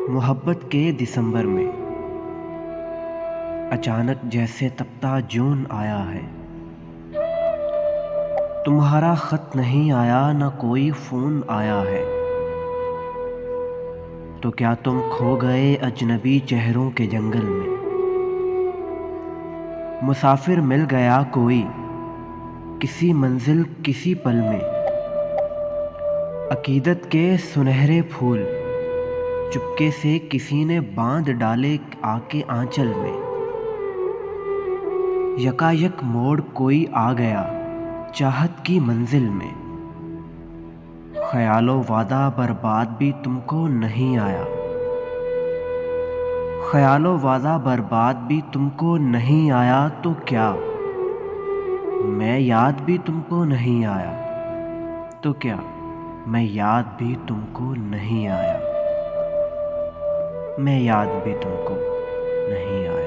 محبت کے دسمبر میں اچانک جیسے تپتا جون آیا ہے۔ تمہارا خط نہیں آیا، نہ کوئی فون آیا ہے۔ تو کیا تم کھو گئے اجنبی چہروں کے جنگل میں؟ مسافر مل گیا کوئی، کسی منزل کسی پل میں۔ عقیدت کے سنہرے پھول چپکے سے کسی نے باندھ ڈالے آ کے آنچل میں۔ یکایک موڑ کوئی آ گیا چاہت کی منزل میں۔ خیال و وعدہ برباد بھی تم کو نہیں آیا، خیال و وعدہ برباد بھی تم کو نہیں آیا۔ تو کیا میں یاد بھی تم کو نہیں آیا؟ تو کیا میں یاد بھی تم کو نہیں آیا؟ میں یاد بھی تم کو نہیں آیا۔